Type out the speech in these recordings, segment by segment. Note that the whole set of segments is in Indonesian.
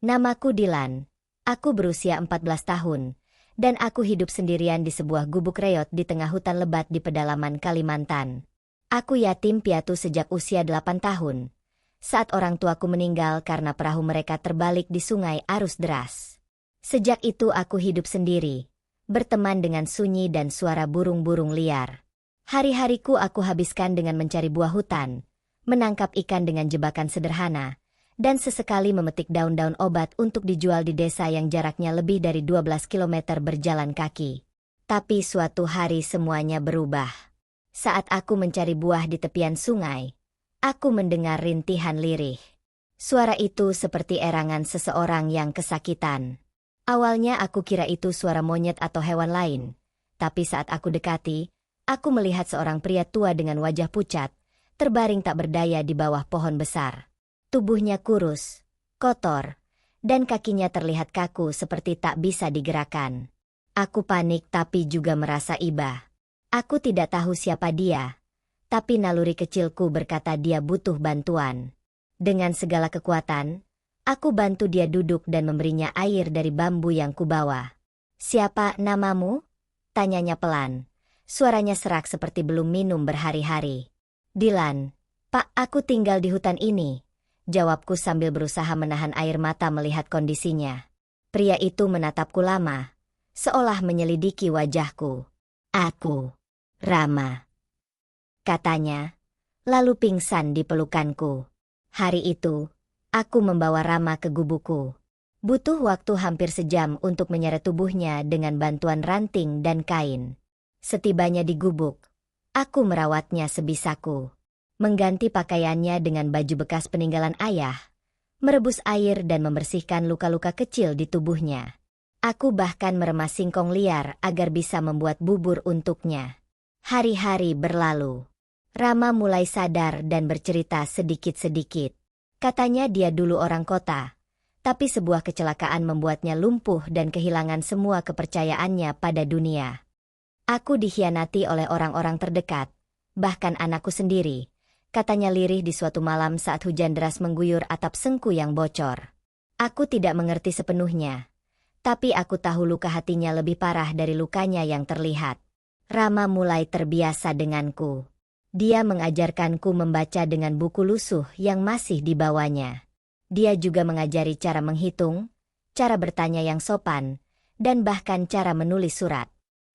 Namaku Dilan. Aku berusia 14 tahun, dan aku hidup sendirian di sebuah gubuk reot di tengah hutan lebat di pedalaman Kalimantan. Aku yatim piatu sejak usia 8 tahun, saat orang tuaku meninggal karena perahu mereka terbalik di sungai arus deras. Sejak itu aku hidup sendiri, berteman dengan sunyi dan suara burung-burung liar. Hari-hariku aku habiskan dengan mencari buah hutan, menangkap ikan dengan jebakan sederhana, dan sesekali memetik daun-daun obat untuk dijual di desa yang jaraknya lebih dari 12 km berjalan kaki. Tapi suatu hari semuanya berubah. Saat aku mencari buah di tepian sungai, aku mendengar rintihan lirih. Suara itu seperti erangan seseorang yang kesakitan. Awalnya aku kira itu suara monyet atau hewan lain, tapi saat aku dekati, aku melihat seorang pria tua dengan wajah pucat, terbaring tak berdaya di bawah pohon besar. Tubuhnya kurus, kotor, dan kakinya terlihat kaku seperti tak bisa digerakkan. Aku panik tapi juga merasa iba. Aku tidak tahu siapa dia, tapi naluri kecilku berkata dia butuh bantuan. Dengan segala kekuatan, aku bantu dia duduk dan memberinya air dari bambu yang kubawa. "Siapa namamu?" tanyanya pelan. Suaranya serak seperti belum minum berhari-hari. "Dilan, Pak, aku tinggal di hutan ini," jawabku sambil berusaha menahan air mata melihat kondisinya. Pria itu menatapku lama, seolah menyelidiki wajahku. "Aku, Rama," katanya, lalu pingsan di pelukanku. Hari itu, aku membawa Rama ke gubukku. Butuh waktu hampir sejam untuk menyeret tubuhnya dengan bantuan ranting dan kain. Setibanya di gubuk, aku merawatnya sebisaku. Mengganti pakaiannya dengan baju bekas peninggalan ayah, merebus air dan membersihkan luka-luka kecil di tubuhnya. Aku bahkan meremas singkong liar agar bisa membuat bubur untuknya. Hari-hari berlalu. Rama mulai sadar dan bercerita sedikit-sedikit. Katanya dia dulu orang kota, tapi sebuah kecelakaan membuatnya lumpuh dan kehilangan semua kepercayaannya pada dunia. "Aku dikhianati oleh orang-orang terdekat, bahkan anakku sendiri," katanya lirih di suatu malam saat hujan deras mengguyur atap sengku yang bocor. Aku tidak mengerti sepenuhnya, tapi aku tahu luka hatinya lebih parah dari lukanya yang terlihat. Rama mulai terbiasa denganku. Dia mengajarkanku membaca dengan buku lusuh yang masih dibawanya. Dia juga mengajari cara menghitung, cara bertanya yang sopan, dan bahkan cara menulis surat.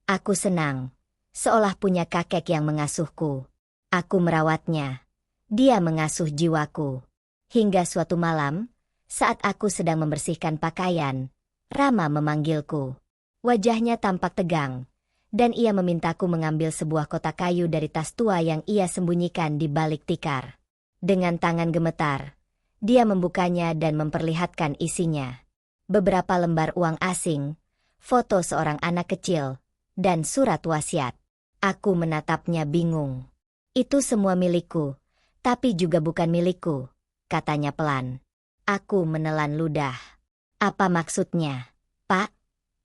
Aku senang, seolah punya kakek yang mengasuhku. Aku merawatnya. Dia mengasuh jiwaku. Hingga suatu malam, saat aku sedang membersihkan pakaian, Rama memanggilku. Wajahnya tampak tegang, dan ia memintaku mengambil sebuah kotak kayu dari tas tua yang ia sembunyikan di balik tikar. Dengan tangan gemetar, dia membukanya dan memperlihatkan isinya. Beberapa lembar uang asing, foto seorang anak kecil, dan surat wasiat. Aku menatapnya bingung. "Itu semua milikku, tapi juga bukan milikku," katanya pelan. Aku menelan ludah. "Apa maksudnya, Pak?"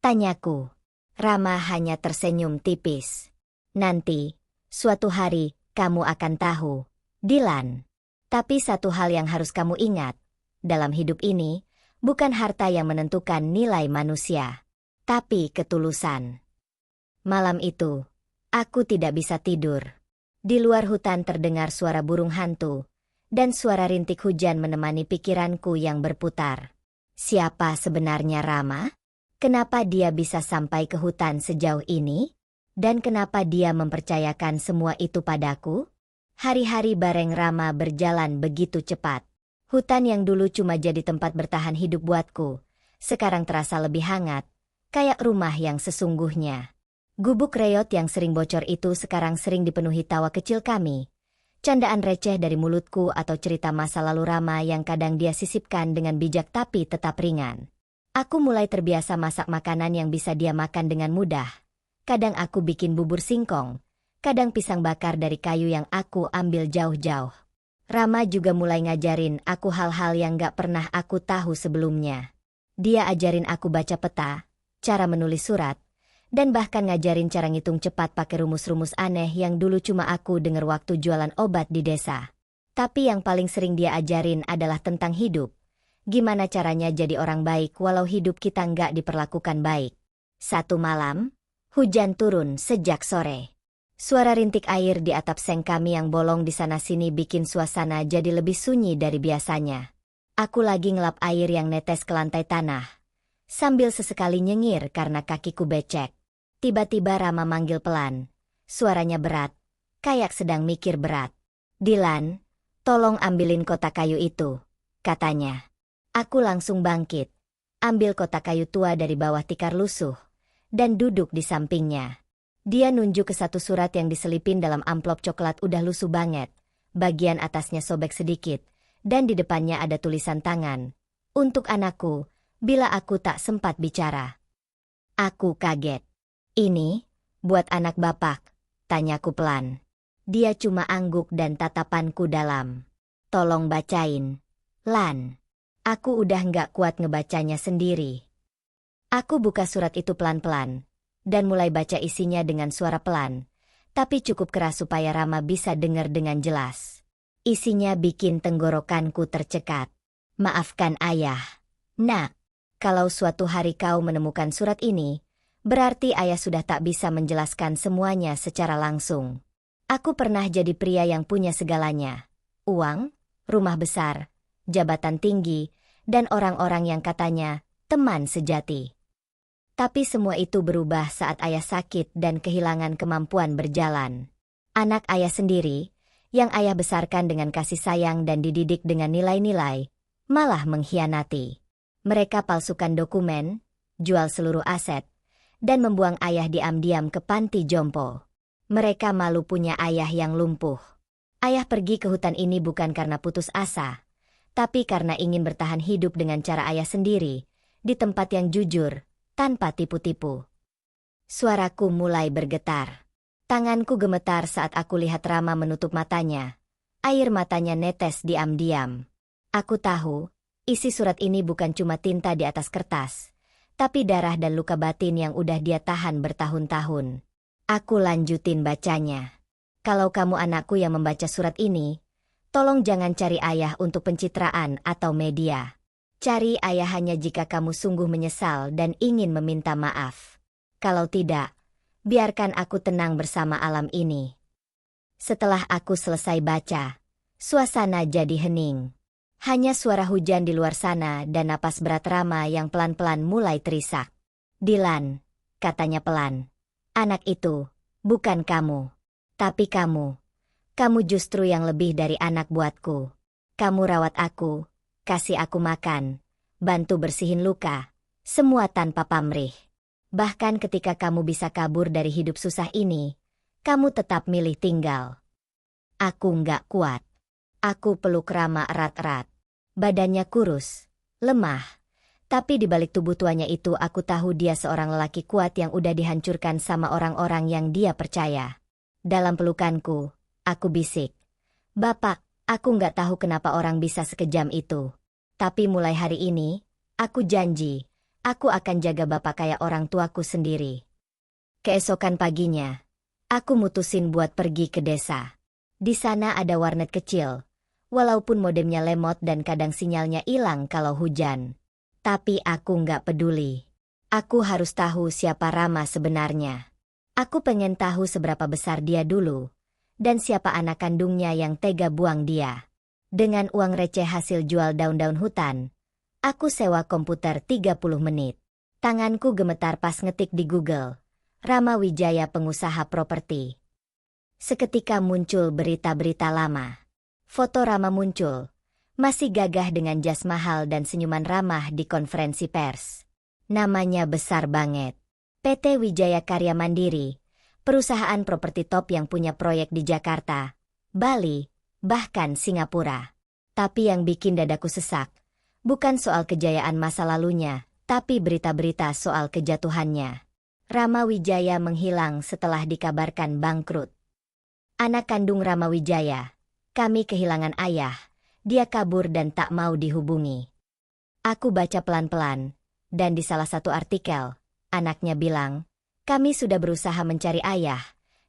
tanyaku. Rama hanya tersenyum tipis. "Nanti, suatu hari, kamu akan tahu, Dilan. Tapi satu hal yang harus kamu ingat, dalam hidup ini, bukan harta yang menentukan nilai manusia, tapi ketulusan." Malam itu, aku tidak bisa tidur. Di luar hutan terdengar suara burung hantu, dan suara rintik hujan menemani pikiranku yang berputar. Siapa sebenarnya Rama? Kenapa dia bisa sampai ke hutan sejauh ini? Dan kenapa dia mempercayakan semua itu padaku? Hari-hari bareng Rama berjalan begitu cepat. Hutan yang dulu cuma jadi tempat bertahan hidup buatku, sekarang terasa lebih hangat, kayak rumah yang sesungguhnya. Gubuk reot yang sering bocor itu sekarang sering dipenuhi tawa kecil kami, candaan receh dari mulutku atau cerita masa lalu Rama yang kadang dia sisipkan dengan bijak tapi tetap ringan. Aku mulai terbiasa masak makanan yang bisa dia makan dengan mudah. Kadang aku bikin bubur singkong, kadang pisang bakar dari kayu yang aku ambil jauh-jauh. Rama juga mulai ngajarin aku hal-hal yang gak pernah aku tahu sebelumnya. Dia ajarin aku baca peta, cara menulis surat, dan bahkan ngajarin cara ngitung cepat pakai rumus-rumus aneh yang dulu cuma aku dengar waktu jualan obat di desa. Tapi yang paling sering dia ajarin adalah tentang hidup, Gimana caranya jadi orang baik walau hidup kita nggak diperlakukan baik? Satu malam, hujan turun sejak sore. Suara rintik air di atap seng kami yang bolong di sana-sini bikin suasana jadi lebih sunyi dari biasanya. Aku lagi ngelap air yang netes ke lantai tanah, sambil sesekali nyengir karena kakiku becek. Tiba-tiba Rama manggil pelan. Suaranya berat, kayak sedang mikir berat. "Dilan, tolong ambilin kotak kayu itu," katanya. Aku langsung bangkit, ambil kotak kayu tua dari bawah tikar lusuh, dan duduk di sampingnya. Dia nunjuk ke satu surat yang diselipin dalam amplop coklat udah lusuh banget. Bagian atasnya sobek sedikit, dan di depannya ada tulisan tangan. "Untuk anakku, bila aku tak sempat bicara." Aku kaget. "Ini, buat anak bapak?" tanyaku pelan. Dia cuma angguk dan tatapanku dalam. "Tolong bacain, Lan." Aku udah nggak kuat ngebacanya sendiri. Aku buka surat itu pelan-pelan, dan mulai baca isinya dengan suara pelan, tapi cukup keras supaya Rama bisa dengar dengan jelas. Isinya bikin tenggorokanku tercekat. "Maafkan ayah. Nak, kalau suatu hari kau menemukan surat ini, berarti ayah sudah tak bisa menjelaskan semuanya secara langsung. Aku pernah jadi pria yang punya segalanya. Uang, rumah besar, jabatan tinggi, dan orang-orang yang katanya teman sejati. Tapi semua itu berubah saat ayah sakit dan kehilangan kemampuan berjalan. Anak ayah sendiri, yang ayah besarkan dengan kasih sayang dan dididik dengan nilai-nilai, malah mengkhianati. Mereka palsukan dokumen, jual seluruh aset, dan membuang ayah diam-diam ke panti jompo. Mereka malu punya ayah yang lumpuh. Ayah pergi ke hutan ini bukan karena putus asa, tapi karena ingin bertahan hidup dengan cara ayah sendiri, di tempat yang jujur, tanpa tipu-tipu. Suaraku mulai bergetar. Tanganku gemetar saat aku lihat Rama menutup matanya. Air matanya netes diam-diam. Aku tahu, isi surat ini bukan cuma tinta di atas kertas, tapi darah dan luka batin yang udah dia tahan bertahun-tahun. Aku lanjutin bacanya. "Kalau kamu anakku yang membaca surat ini, tolong jangan cari ayah untuk pencitraan atau media. Cari ayah hanya jika kamu sungguh menyesal dan ingin meminta maaf. Kalau tidak, biarkan aku tenang bersama alam ini." Setelah aku selesai baca, suasana jadi hening. Hanya suara hujan di luar sana dan napas berat Rama yang pelan-pelan mulai terisak. "Dilan," katanya pelan. "Anak itu, bukan kamu. Tapi kamu justru yang lebih dari anak buatku. Kamu rawat aku, kasih aku makan, bantu bersihin luka, semua tanpa pamrih. Bahkan ketika kamu bisa kabur dari hidup susah ini, kamu tetap milih tinggal." Aku nggak kuat. Aku peluk Rama erat-erat. Badannya kurus, lemah, tapi di balik tubuh tuanya itu aku tahu dia seorang lelaki kuat yang udah dihancurkan sama orang-orang yang dia percaya. Dalam pelukanku, aku bisik, "Bapak, aku nggak tahu kenapa orang bisa sekejam itu. Tapi mulai hari ini, aku janji, aku akan jaga Bapak kayak orang tuaku sendiri." Keesokan paginya, aku mutusin buat pergi ke desa. Di sana ada warnet kecil. Walaupun modemnya lemot dan kadang sinyalnya hilang kalau hujan. Tapi aku nggak peduli. Aku harus tahu siapa Rama sebenarnya. Aku pengen tahu seberapa besar dia dulu, dan siapa anak kandungnya yang tega buang dia. Dengan uang receh hasil jual daun-daun hutan, aku sewa komputer 30 menit. Tanganku gemetar pas ngetik di Google, "Rama Wijaya pengusaha properti." Seketika muncul berita-berita lama. Foto Rama muncul, masih gagah dengan jas mahal dan senyuman ramah di konferensi pers. Namanya besar banget. PT Wijaya Karya Mandiri, perusahaan properti top yang punya proyek di Jakarta, Bali, bahkan Singapura. Tapi yang bikin dadaku sesak, bukan soal kejayaan masa lalunya, tapi berita-berita soal kejatuhannya. Rama Wijaya menghilang setelah dikabarkan bangkrut. Anak kandung Rama Wijaya, kami kehilangan ayah, dia kabur dan tak mau dihubungi. Aku baca pelan-pelan, dan di salah satu artikel, anaknya bilang, "Kami sudah berusaha mencari ayah,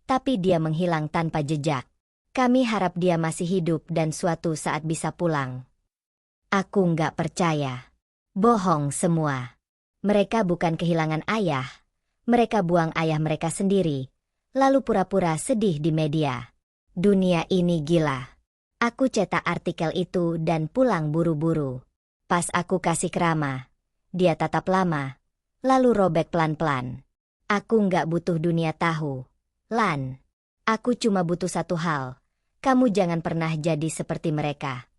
tapi dia menghilang tanpa jejak. Kami harap dia masih hidup dan suatu saat bisa pulang." Aku nggak percaya. Bohong semua. Mereka bukan kehilangan ayah. Mereka buang ayah mereka sendiri, lalu pura-pura sedih di media. Dunia ini gila. Aku cetak artikel itu dan pulang buru-buru. Pas aku kasih ke Rama, dia tatap lama, lalu robek pelan-pelan. Aku nggak butuh dunia tahu. Lan, aku cuma butuh satu hal. Kamu jangan pernah jadi seperti mereka.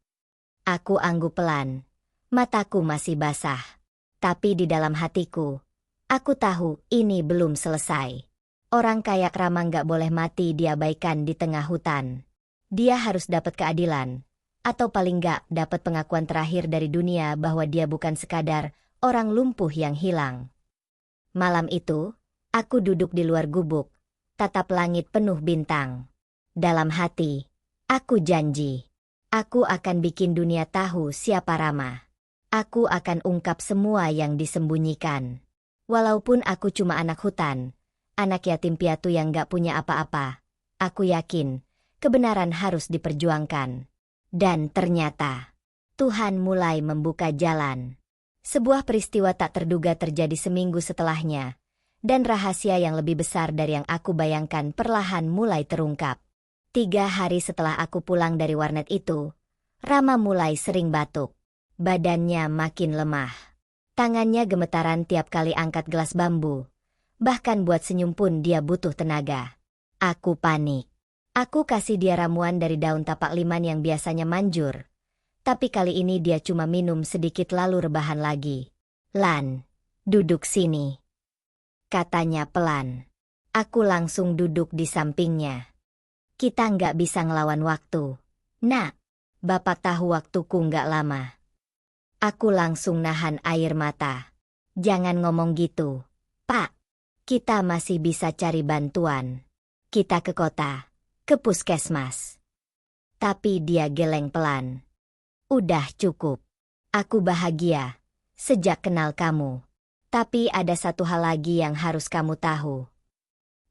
Aku angguk pelan. Mataku masih basah. Tapi di dalam hatiku, aku tahu ini belum selesai. Orang kayak Rama nggak boleh mati diabaikan di tengah hutan. Dia harus dapat keadilan. Atau paling nggak dapat pengakuan terakhir dari dunia bahwa dia bukan sekadar orang lumpuh yang hilang. Malam itu, aku duduk di luar gubuk, tatap langit penuh bintang. Dalam hati, aku janji. Aku akan bikin dunia tahu siapa Rama. Aku akan ungkap semua yang disembunyikan. Walaupun aku cuma anak hutan, anak yatim piatu yang gak punya apa-apa, aku yakin kebenaran harus diperjuangkan. Dan ternyata, Tuhan mulai membuka jalan. Sebuah peristiwa tak terduga terjadi seminggu setelahnya, dan rahasia yang lebih besar dari yang aku bayangkan perlahan mulai terungkap. 3 hari setelah aku pulang dari warnet itu, Rama mulai sering batuk. Badannya makin lemah. Tangannya gemetaran tiap kali angkat gelas bambu. Bahkan buat senyum pun dia butuh tenaga. Aku panik. Aku kasih dia ramuan dari daun tapak liman yang biasanya manjur. Tapi kali ini dia cuma minum sedikit lalu rebahan lagi. Lan, duduk sini. Katanya pelan. Aku langsung duduk di sampingnya. Kita nggak bisa ngelawan waktu. Nak, Bapak tahu waktuku nggak lama. Aku langsung nahan air mata. Jangan ngomong gitu, Pak. Kita masih bisa cari bantuan. Kita ke kota, ke puskesmas. Tapi dia geleng pelan. Udah cukup. Aku bahagia sejak kenal kamu. Tapi ada satu hal lagi yang harus kamu tahu.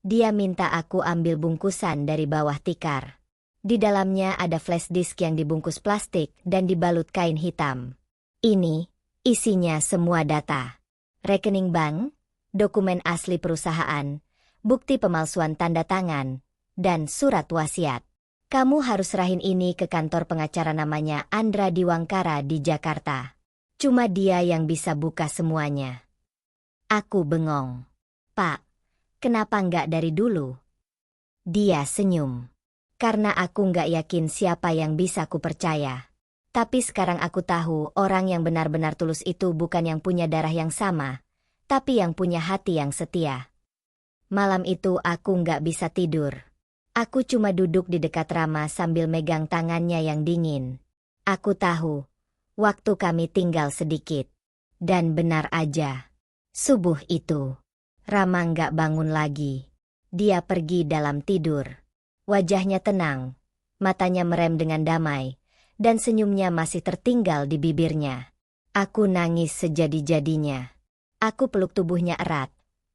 Dia minta aku ambil bungkusan dari bawah tikar. Di dalamnya ada flash disk yang dibungkus plastik dan dibalut kain hitam. Ini, isinya semua data. Rekening bank, dokumen asli perusahaan, bukti pemalsuan tanda tangan, dan surat wasiat. Kamu harus serahin ini ke kantor pengacara namanya Andra Diwangkara di Jakarta. Cuma dia yang bisa buka semuanya. Aku bengong. Pak, kenapa nggak dari dulu? Dia senyum. Karena aku nggak yakin siapa yang bisa kupercaya. Tapi sekarang aku tahu orang yang benar-benar tulus itu bukan yang punya darah yang sama, tapi yang punya hati yang setia. Malam itu aku nggak bisa tidur. Aku cuma duduk di dekat Rama sambil megang tangannya yang dingin. Aku tahu, waktu kami tinggal sedikit. Dan benar aja. Subuh itu, Rama nggak bangun lagi. Dia pergi dalam tidur. Wajahnya tenang, matanya merem dengan damai. Dan senyumnya masih tertinggal di bibirnya. Aku nangis sejadi-jadinya. Aku peluk tubuhnya erat,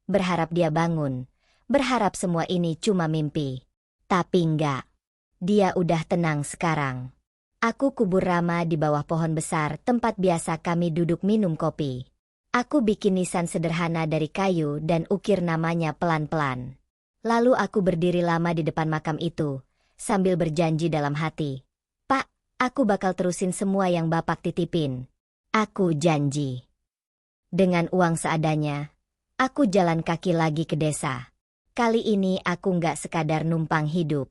berharap dia bangun, berharap semua ini cuma mimpi. Tapi enggak. Dia udah tenang sekarang. Aku kubur Rama di bawah pohon besar tempat biasa kami duduk minum kopi. Aku bikin nisan sederhana dari kayu dan ukir namanya pelan-pelan. Lalu aku berdiri lama di depan makam itu, sambil berjanji dalam hati. Aku bakal terusin semua yang Bapak titipin. Aku janji. Dengan uang seadanya, aku jalan kaki lagi ke desa. Kali ini aku nggak sekadar numpang hidup.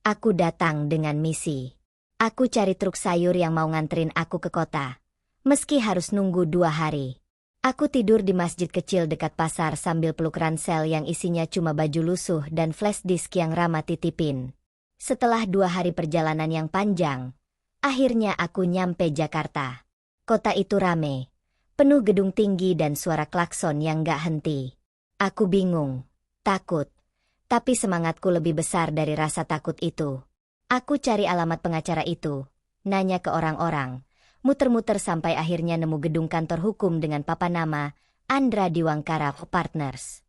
Aku datang dengan misi. Aku cari truk sayur yang mau nganterin aku ke kota. Meski harus nunggu 2 hari. Aku tidur di masjid kecil dekat pasar sambil peluk ransel yang isinya cuma baju lusuh dan flash disk yang Rama titipin. Setelah 2 hari perjalanan yang panjang, akhirnya aku nyampe Jakarta. Kota itu rame, penuh gedung tinggi dan suara klakson yang gak henti. Aku bingung, takut, tapi semangatku lebih besar dari rasa takut itu. Aku cari alamat pengacara itu, nanya ke orang-orang, muter-muter sampai akhirnya nemu gedung kantor hukum dengan papan nama Andra Diwangkara Partners.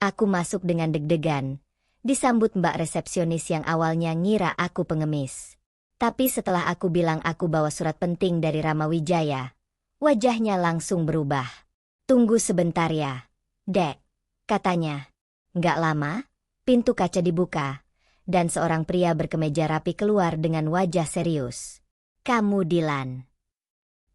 Aku masuk dengan deg-degan, disambut mbak resepsionis yang awalnya ngira aku pengemis. Tapi setelah aku bilang aku bawa surat penting dari Rama Wijaya, wajahnya langsung berubah. Tunggu sebentar ya, Dek, katanya. Nggak lama, pintu kaca dibuka, dan seorang pria berkemeja rapi keluar dengan wajah serius. Kamu Dilan.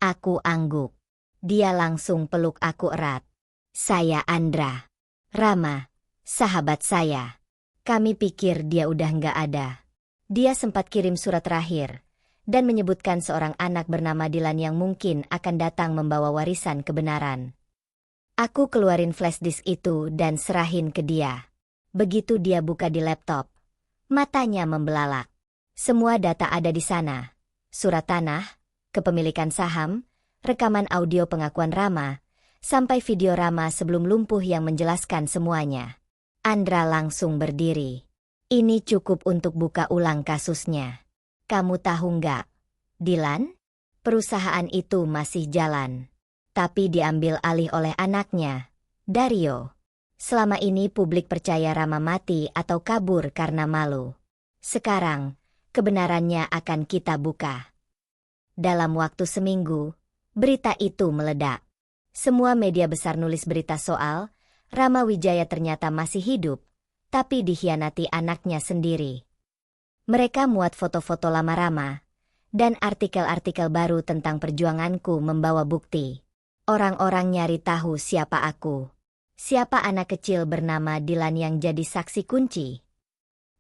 Aku angguk. Dia langsung peluk aku erat. Saya Andra. Rama, sahabat saya. Kami pikir dia udah nggak ada. Dia sempat kirim surat terakhir, dan menyebutkan seorang anak bernama Dilan yang mungkin akan datang membawa warisan kebenaran. Aku keluarin flash disk itu dan serahin ke dia. Begitu dia buka di laptop, matanya membelalak. Semua data ada di sana. Surat tanah, kepemilikan saham, rekaman audio pengakuan Rama, sampai video Rama sebelum lumpuh yang menjelaskan semuanya. Andra langsung berdiri. Ini cukup untuk buka ulang kasusnya. Kamu tahu nggak, Dilan? Perusahaan itu masih jalan. Tapi diambil alih oleh anaknya, Dario. Selama ini publik percaya Rama mati atau kabur karena malu. Sekarang, kebenarannya akan kita buka. Dalam waktu seminggu, berita itu meledak. Semua media besar nulis berita soal Rama Wijaya ternyata masih hidup, tapi dikhianati anaknya sendiri. Mereka muat foto-foto lama Rama, dan artikel-artikel baru tentang perjuanganku membawa bukti. Orang-orang nyari tahu siapa aku. Siapa anak kecil bernama Dilan yang jadi saksi kunci.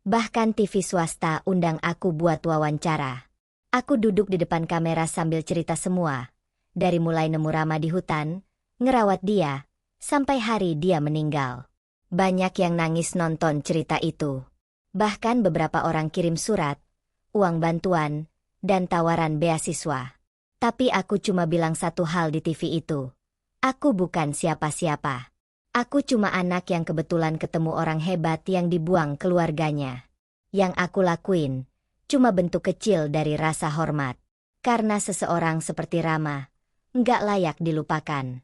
Bahkan TV swasta undang aku buat wawancara. Aku duduk di depan kamera sambil cerita semua. Dari mulai nemu Rama di hutan, ngerawat dia, sampai hari dia meninggal. Banyak yang nangis nonton cerita itu. Bahkan beberapa orang kirim surat, uang bantuan, dan tawaran beasiswa. Tapi aku cuma bilang satu hal di TV itu. Aku bukan siapa-siapa. Aku cuma anak yang kebetulan ketemu orang hebat yang dibuang keluarganya. Yang aku lakuin, cuma bentuk kecil dari rasa hormat. Karena seseorang seperti Rama, nggak layak dilupakan.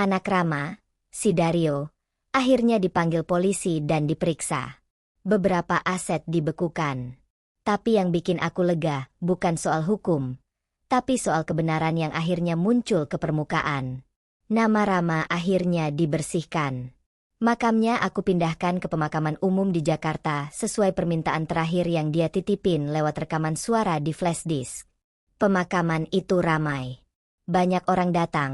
Anak Rama, si Dario, akhirnya dipanggil polisi dan diperiksa. Beberapa aset dibekukan. Tapi yang bikin aku lega bukan soal hukum, tapi soal kebenaran yang akhirnya muncul ke permukaan. Nama Rama akhirnya dibersihkan. Makamnya aku pindahkan ke pemakaman umum di Jakarta sesuai permintaan terakhir yang dia titipin lewat rekaman suara di flash disk. Pemakaman itu ramai. Banyak orang datang,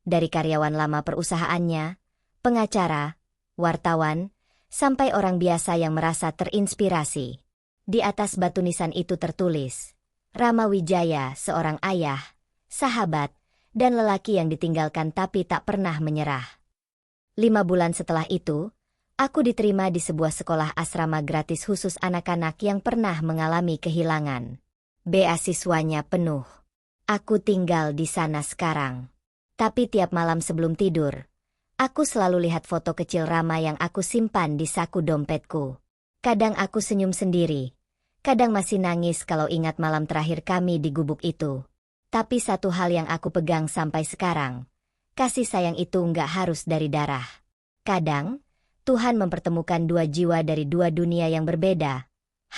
dari karyawan lama perusahaannya, pengacara, wartawan, sampai orang biasa yang merasa terinspirasi. Di atas batu nisan itu tertulis, Rama Wijaya seorang ayah, sahabat, dan lelaki yang ditinggalkan tapi tak pernah menyerah. 5 bulan setelah itu, aku diterima di sebuah sekolah asrama gratis khusus anak-anak yang pernah mengalami kehilangan. Beasiswanya penuh. Aku tinggal di sana sekarang. Tapi tiap malam sebelum tidur, aku selalu lihat foto kecil Rama yang aku simpan di saku dompetku. Kadang aku senyum sendiri, kadang masih nangis kalau ingat malam terakhir kami di gubuk itu. Tapi satu hal yang aku pegang sampai sekarang, kasih sayang itu nggak harus dari darah. Kadang, Tuhan mempertemukan 2 jiwa dari 2 dunia yang berbeda,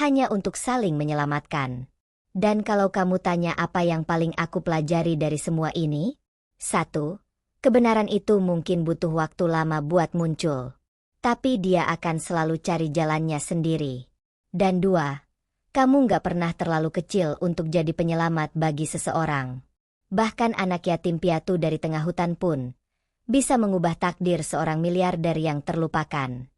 hanya untuk saling menyelamatkan. Dan kalau kamu tanya apa yang paling aku pelajari dari semua ini? 1. Kebenaran itu mungkin butuh waktu lama buat muncul. Tapi dia akan selalu cari jalannya sendiri. Dan 2. Kamu nggak pernah terlalu kecil untuk jadi penyelamat bagi seseorang. Bahkan anak yatim piatu dari tengah hutan pun bisa mengubah takdir seorang miliarder yang terlupakan.